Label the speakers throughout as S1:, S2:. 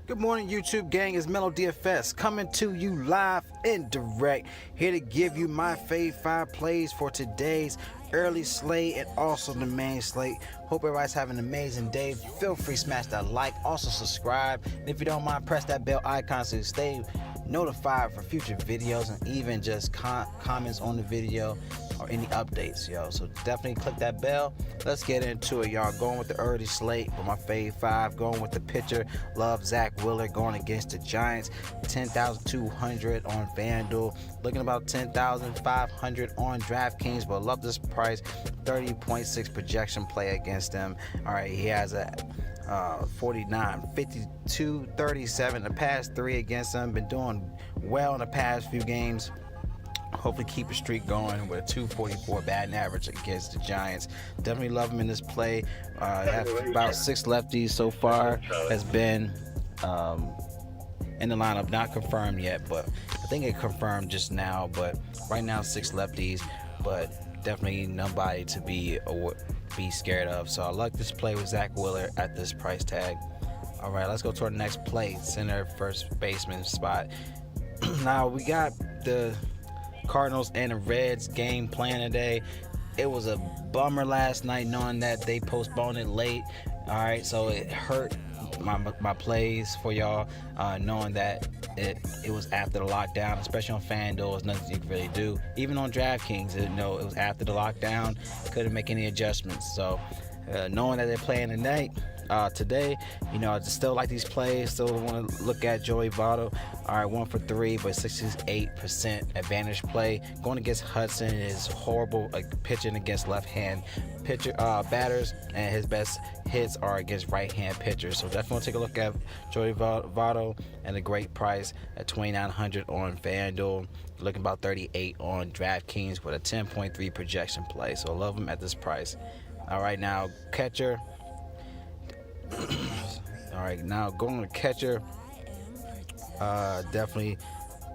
S1: Good morning, YouTube gang. It's MLB DFS coming to you live and direct, here to give you my fave 5 plays for today's early slate and also the main slate. Hope everybody's having an amazing day. Feel free to smash that like, also subscribe, and if you don't mind, press that bell icon so you stay notified for future videos and even just comments on the video or any updates, yo. So definitely click that bell. Let's get into it, y'all. Going with the early slate with my fave 5. Going with the pitcher, love Zach Wheeler going against the Giants. 10,200 on FanDuel. Looking about 10,500 on DraftKings, but love this price. 30.6 projection play against them. All right, he has a 49, 52, 37 the past 3 against them. Been doing well in the past few games. Hopefully keep a streak going with a 244 batting average against the Giants. Definitely love him in this play. Have about 6 lefties so far. Has been in the lineup, not confirmed yet, but I think it confirmed just now. But right now 6 lefties, but definitely nobody to be scared of. So I like this play with Zach Wheeler at this price tag. All right, let's go to our next play, center first baseman spot. Now we got the Cardinals and the Reds game playing today. It was a bummer last night knowing that they postponed it late. All right, so it hurt my plays for y'all, knowing that it was after the lockdown, especially on FanDuel. There's nothing you can really do. Even on DraftKings, it was after the lockdown. Couldn't make any adjustments. So knowing that they're playing tonight, today, I still like these plays. Still want to look at Joey Votto. All right, 1 for 3, but 68% advantage play. Going against Hudson is horrible, pitching against left-hand batters, and his best hits are against right-hand pitchers. So definitely want to take a look at Joey Votto and a great price at 2,900 on FanDuel. Looking about 38 on DraftKings with a 10.3 projection play. So I love him at this price. All right, now catcher. All right, now going to catcher, definitely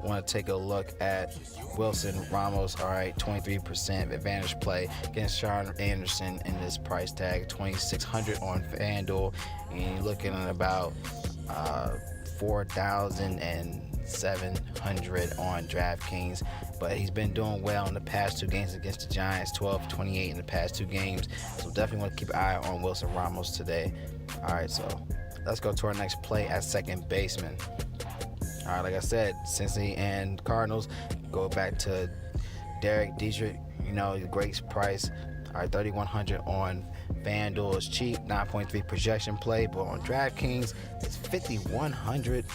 S1: want to take a look at Wilson Ramos. All right, 23% advantage play against Sean Anderson in this price tag, 2,600 on FanDuel, and you're looking at about 4,700 on DraftKings. But he's been doing well in the past 2 games against the Giants, 12-28 in the past 2 games. So definitely want to keep an eye on Wilson Ramos today. All right, so let's go to our next play at second baseman. All right, like I said, Cincy and Cardinals, go back to Derek Dietrich, great price. All right, 3,100 on FanDuel is cheap, 9.3 projection play, but on DraftKings, it's 5,100.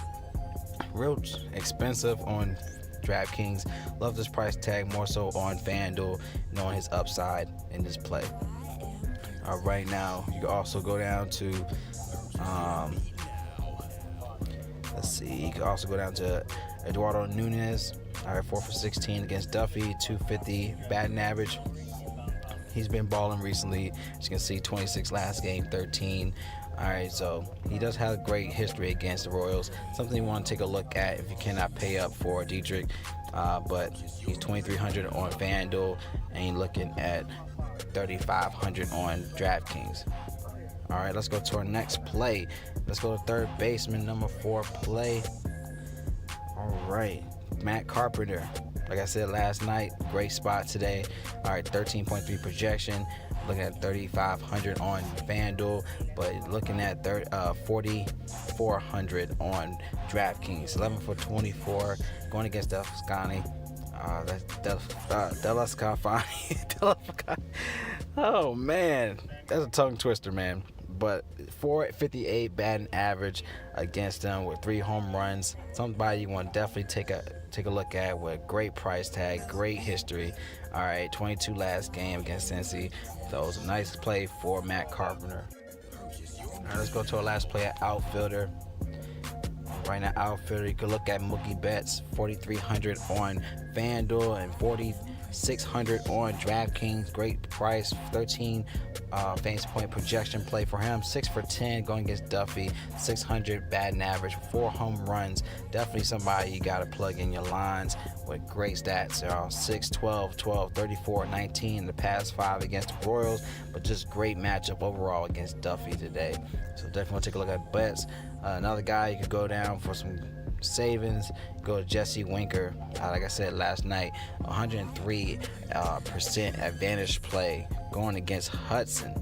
S1: Real expensive on DraftKings. Love this price tag more so on FanDuel, knowing his upside in this play. All right, now you can also go down to let's see, you can also go down to Eduardo Nunez. All right, 4 for 16 against Duffy, 250 batting average. He's been balling recently. As you can see, 26 last game, 13. All right, so he does have a great history against the Royals. Something you want to take a look at if you cannot pay up for Dietrich. But he's 2,300 on FanDuel, and you're looking at 3,500 on DraftKings. All right, let's go to our next play. Let's go to third baseman, number 4 play. All right, Matt Carpenter. Like I said last night, great spot today. All right, 13.3 projection. Looking at 3,500 on FanDuel, but looking at 4,400 on DraftKings. 11 for 24, going against Delfscani. Oh man, that's a tongue twister, man. But 458 batting average against them with 3 home runs. Somebody you want to definitely take a look at with a great price tag, great history. All right, 22 last game against Cincy. So it was a nice play for Matt Carpenter. All right, let's go to our last play at outfielder. Right now, outfielder, you can look at Mookie Betts, 4,300 on FanDuel and 6,600 on DraftKings. Great price, 13 fantasy point projection play for him. 6 for 10 going against Duffy. 600 batting average, 4 home runs. Definitely somebody you got to plug in your lines with great stats. 6, 12, 12, 34, 19 in the past 5 against the Royals, but just great matchup overall against Duffy today. So definitely want to take a look at bets. Another guy you could go down for some savings, go to Jesse Winker. Like I said last night, 103% advantage play going against Hudson.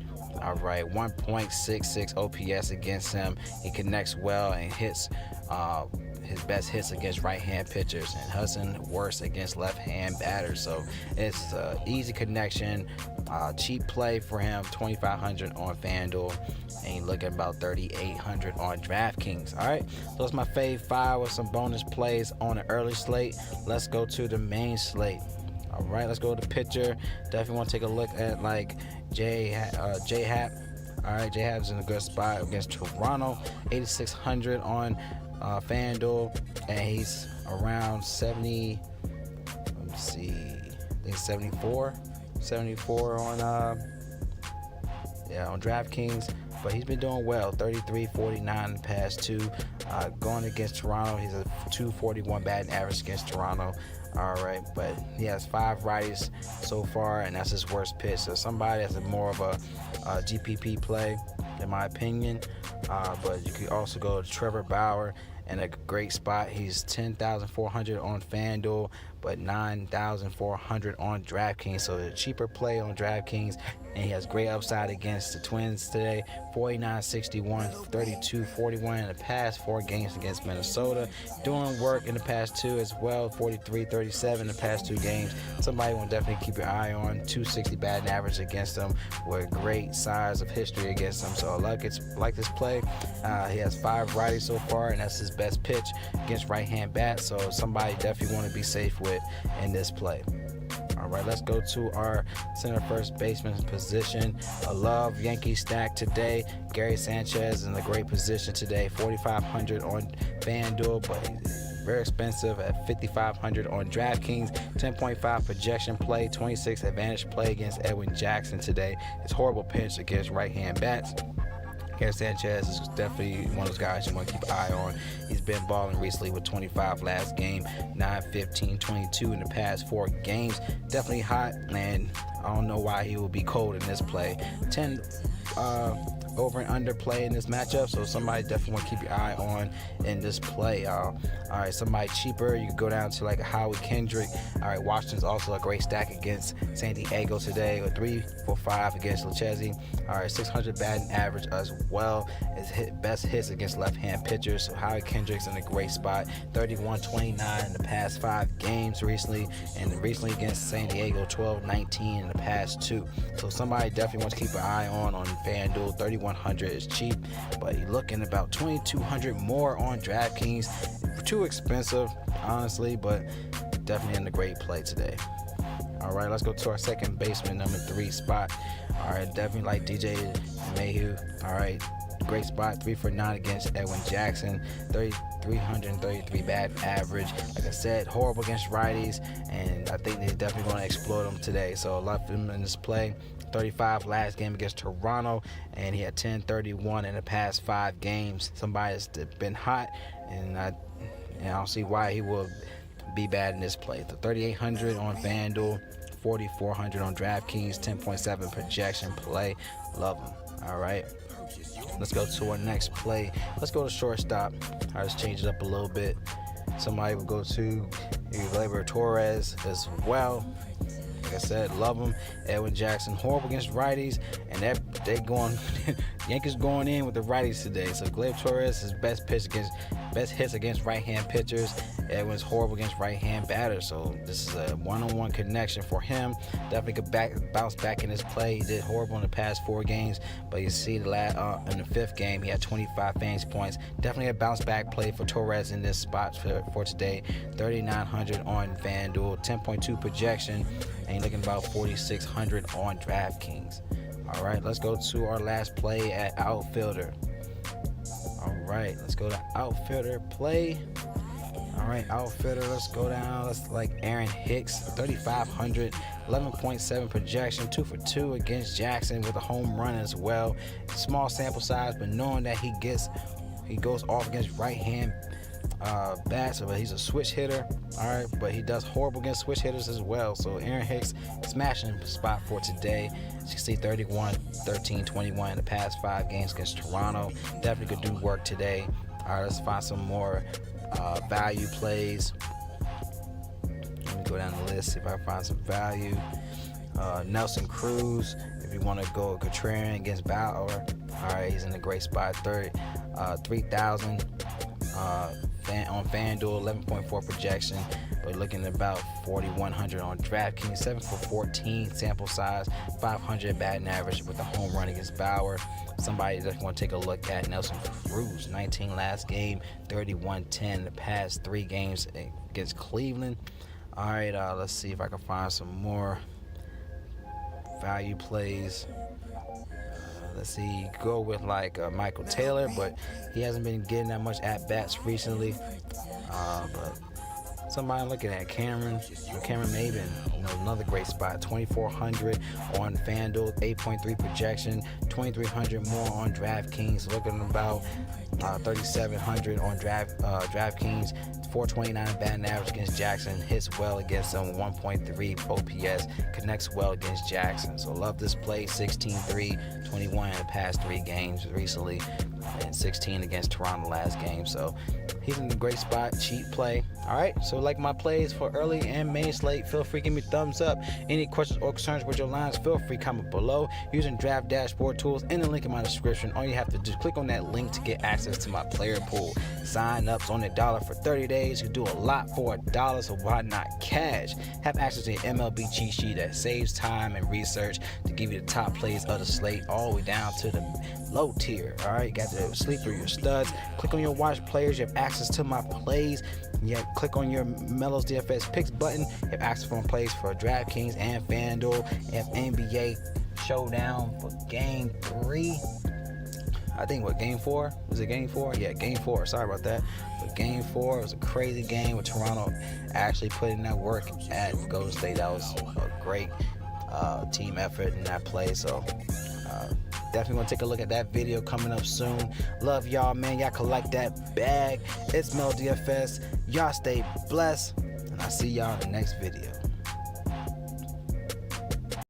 S1: All right, 1.66 OPS against him. He connects well and hits his best hits against right-hand pitchers, and Hudson worse against left-hand batters. So it's an easy connection, cheap play for him. 2,500 on FanDuel, and you're looking about 3,800 on DraftKings. All right, so that's my fave 5 with some bonus plays on the early slate. Let's go to the main slate. All right, let's go to the pitcher. Definitely want to take a look at like J-Hap. All right, J-Hap's in a good spot against Toronto. 8,600 on FanDuel, and he's around 70. Let me see. I think 74 on on DraftKings. But he's been doing well. 33-49 in the past 2. Going against Toronto, he's a 241 batting average against Toronto. All right, but he has 5 righties so far, and that's his worst pitch. So somebody that's more of a GPP play, in my opinion. But you could also go to Trevor Bauer in a great spot. He's 10,400 on FanDuel, but 9,400 on DraftKings. So a cheaper play on DraftKings, and he has great upside against the Twins today. 49-61, 32-41 in the past 4 games against Minnesota. Doing work in the past 2 as well. 43-37 in the past 2 games. Somebody will definitely keep your eye on. 260 batting average against them with great size of history against them. So I like this play. He has 5 righties so far, and that's his best pitch against right-hand bats. So somebody definitely want to be safe with in this play. All right, let's go to our center first baseman position. I love Yankee stack today. Gary Sanchez in a great position today. 4,500 on FanDuel, but very expensive at 5,500 on DraftKings. 10.5 projection play, 26 advantage play against Edwin Jackson today. It's horrible pitch against right-hand bats. Gary Sanchez is definitely one of those guys you want to keep an eye on. He's been balling recently with 25 last game, 9, 15, 22 in the past 4 games. Definitely hot, and I don't know why he will be cold in this play. 10 over and under play in this matchup, so somebody definitely want to keep your eye on in this play. All right, somebody cheaper, you can go down to like a Howie Kendrick. All right, Washington's also a great stack against San Diego today, with 3 for 5 against Lucchesi. All right, 600 batting average as well. His best hits against left-hand pitchers, so Howie Kendrick's in a great spot. 31-29 in the past 5 games recently, and recently against San Diego, 12-19 in the past 2. So somebody definitely wants to keep an eye on FanDuel. 3,100 is cheap, but you're looking about 2,200 more on DraftKings. Too expensive, honestly, but definitely in a great play today. All right, let's go to our second baseman, number 3 spot. All right, definitely like DJ Mayhew. All right, great spot, 3 for 9 against Edwin Jackson. 333 batting average. Like I said, horrible against righties, and I think they're definitely going to exploit him today. So I love him in this play. 35 last game against Toronto, and he had 10-31 in the past 5 games. Somebody that's been hot, and I don't see why he will be bad in this play. So 3,800 on FanDuel, 4,400 on DraftKings, 10.7 projection play. Love him. All right, let's go to our next play. Let's go to shortstop. I'll just change it up a little bit. Somebody will go to Gleyber Torres as well. Like I said, love him. Edwin Jackson, horrible against righties, and they going Yankees going in with the righties today. So Gleyber Torres, his best hits against right-hand pitchers. Edwin's horrible against right-hand batters. So this is a one-on-one connection for him. Definitely could bounce back in his play. He did horrible in the past 4 games, but you see in the 5th game he had 25 fantasy points. Definitely a bounce back play for Torres in this spot for today. 3,900 on FanDuel, 10.2 projection, and you're looking about 4,600 on DraftKings. All right, let's go to our last play at outfielder. All right, let's go to outfielder play. All right, outfitter, let's go down. Let's like Aaron Hicks, 3,500, 11.7 projection, 2 for 2 against Jackson with a home run as well. Small sample size, but knowing that he goes off against right-hand bats, but he's a switch hitter. All right, but he does horrible against switch hitters as well. So Aaron Hicks, smashing spot for today. 60, 31, 13, 21 in the past 5 games against Toronto. Definitely could do work today. All right, let's find some more value plays. Let me go down the list, see if I find some value. Nelson Cruz, if you want to go contrarian against Bauer. All right, he's in a great spot. 3,000 on FanDuel, 11.4 projection, but looking at about 4,100 on DraftKings. 7 for 14 sample size, 500 batting average with a home run against Bauer. Somebody that want to take a look at Nelson Cruz, 19 last game, 31-10 the past 3 games against Cleveland. All right, let's see if I can find some more value plays. Let's see, go with like Michael Taylor, but he hasn't been getting that much at bats recently. But somebody looking at Cameron Maben, another great spot. 2,400 on FanDuel, 8.3 projection, 2,300 more on DraftKings. Looking about 3,700 on DraftKings. 429 batting average against Jackson, hits well against them, 1.3 OPS, connects well against Jackson. So love this play. 16-3, 21 in the past 3 games recently, and 16 against Toronto last game. So he's in a great spot, cheap play. All right, so like my plays for early and main slate, feel free to give me a thumbs up. Any questions or concerns with your lines, feel free to comment below using draft dashboard tools in the link in my description. All you have to do is click on that link to get access to my player pool. Sign ups on $1 for 30 days. You do a lot for $1, so why not cash? Have access to your MLB cheat sheet that saves time and research to give you the top plays of the slate all the way down to the low tier. All right, you got to sleep through your studs. Click on your watch players. You have access to my plays. You click on your MLB DFS picks button. You have access for plays for DraftKings and FanDuel. You have NBA Showdown for Game 3. I think Game 4? Was it Game 4? Yeah, Game 4. Sorry about that. But Game 4 was a crazy game with Toronto actually putting that work at Golden State. That was a great team effort in that play. So definitely gonna take a look at that video coming up soon. Love y'all, man. Y'all collect that bag. It's MLB DFS. Y'all stay blessed, and I'll see y'all in the next video.